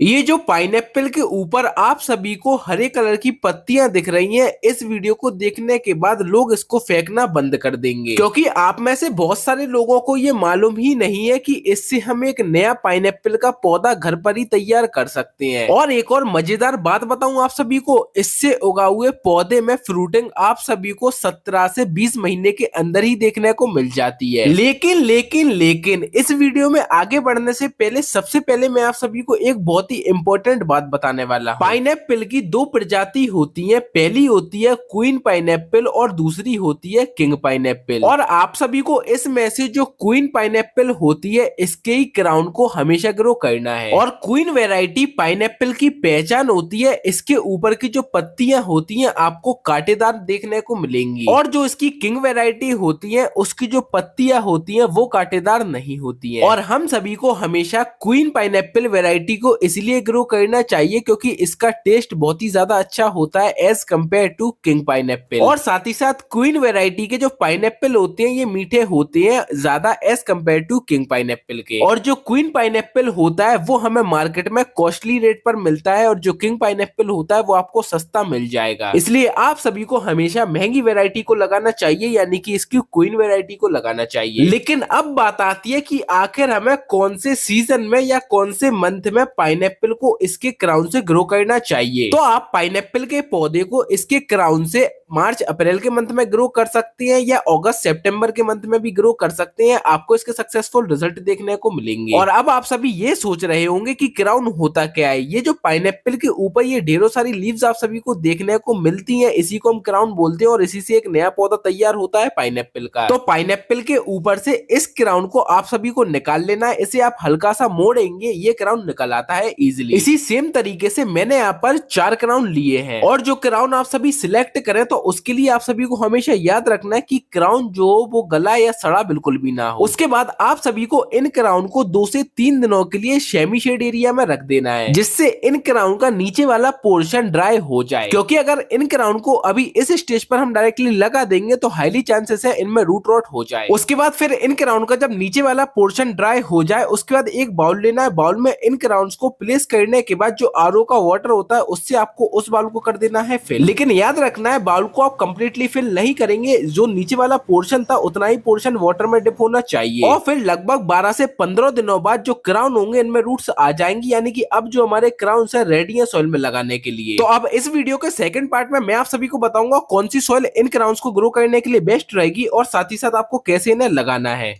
ये जो पाइनएप्पल के ऊपर आप सभी को हरे कलर की पत्तियां दिख रही हैं, इस वीडियो को देखने के बाद लोग इसको फेंकना बंद कर देंगे, क्योंकि आप में से बहुत सारे लोगों को ये मालूम ही नहीं है कि इससे हम एक नया पाइनएप्पल का पौधा घर पर ही तैयार कर सकते हैं। और एक और मजेदार बात बताऊं आप सभी को, इससे उगा हुए पौधे में फ्रूटिंग आप सभी को 17 से 20 महीने के अंदर ही देखने को मिल जाती है। लेकिन इस वीडियो में आगे बढ़ने से पहले सबसे पहले मैं आप सभी को एक बहुत ही इंपॉर्टेंट बात बताने वाला हूँ। पाइनएप्पल की दो प्रजाति होती है, पहली होती है क्वीन पाइनएप्पल और दूसरी होती है किंग पाइनएप्पल। और आप सभी को इसमें से जो क्वीन पाइनएप्पल होती है इसके ही क्राउन को हमेशा ग्रो करना है। और क्वीन वेराइटी पाइनएप्पल की पहचान होती है इसके ऊपर की जो पत्तियां होती हैं आपको कांटेदार देखने को मिलेंगी, और जो इसकी किंग वेराइटी होती है उसकी जो पत्तियां होती हैं वो कांटेदार नहीं होती हैं। और हम सभी को हमेशा क्वीन पाइनएप्पल वेराइटी को इसलिए ग्रो करना चाहिए क्योंकि इसका टेस्ट बहुत ही ज्यादा अच्छा होता है as compare to king pineapple. और साथ ही साथ क्वीन वेराइटी के जो पाइनएप्पल होते हैं ये मीठे होते हैं ज्यादा as compare to king pineapple के। और जो क्वीन पाइनएप्पल होता है वो हमें मार्केट में कॉस्टली रेट पर मिलता है, और जो किंग पाइनएप्पल होता है वो आपको सस्ता मिल जाएगा। इसलिए आप सभी को हमेशा महंगी वेराइटी को लगाना चाहिए, यानी कि इसकी क्वीन वेराइटी को लगाना चाहिए। लेकिन अब बात आती है कि आखिर हमें कौन से सीजन में या कौन से मंथ में पाइनएप्पल को इसके क्राउन से ग्रो करना चाहिए। तो आप पाइनएप्पल के पौधे को इसके क्राउन से मार्च अप्रैल के मंथ में ग्रो कर सकते हैं या अगस्त सितंबर के मंथ में भी ग्रो कर सकते हैं। आपको इसके सक्सेसफुल रिजल्ट देखने को मिलेंगे। और अब आप सभी ये सोच रहे होंगे कि क्राउन होता क्या है। ये जो पाइनएप्पल के ऊपर ये ढेरों सारी लीव्स आप सभी को देखने को मिलती हैं, इसी को हम क्राउन बोलते हैं, और इसी से एक नया पौधा तैयार होता है पाइनएप्पल का। तो पाइनएप्पल के ऊपर से इस क्राउन को आप सभी को निकाल लेना है। इसे आप हल्का सा मोड़ेंगे, ये क्राउन निकल आता है इजिली। इसी सेम तरीके से मैंने यहाँ पर 4 क्राउन लिए हैं, और जो क्राउन आप सभी सिलेक्ट करें तो उसके लिए आप सभी को हमेशा याद रखना है कि क्राउन जो वो गला या सड़ा बिल्कुल भी ना हो। उसके बाद आप सभी को इन क्राउन को 2 से 3 दिनों के लिए सेमी शेड एरिया में रख देना है, जिससे इन क्राउन का नीचे वाला पोर्शन ड्राई हो जाए। क्योंकि अगर इन क्राउन को अभी इस स्टेज पर हम डायरेक्टली लगा देंगे तो हाईली चांसेस है इनमें रूट रॉट हो जाए। उसके बाद फिर इन क्राउन का जब नीचे वाला पोर्शन ड्राई हो जाए उसके बाद एक बाउल लेना है, बाउल में इन क्राउन्स को प्लेस करने के बाद जो आरओ का वाटर होता है उससे आपको उस बाउल को कर देना है फिल। लेकिन याद रखना है बाउल को आप कंप्लीटली फिल नहीं करेंगे, जो नीचे वाला पोर्शन था उतना ही पोर्शन वाटर में डिप होना चाहिए। और फिर लगभग 12 से 15 दिनों बाद जो क्राउन होंगे इनमें रूट्स आ जाएंगी, यानी कि अब जो हमारे क्राउन है रेडी है सॉइल में लगाने के लिए। तो अब इस वीडियो के सेकंड पार्ट में मैं आप सभी को बताऊंगा कौन सी सॉइल इन क्राउन्स को ग्रो करने के लिए बेस्ट रहेगी, और साथ ही साथ आपको कैसे इन्हें लगाना है।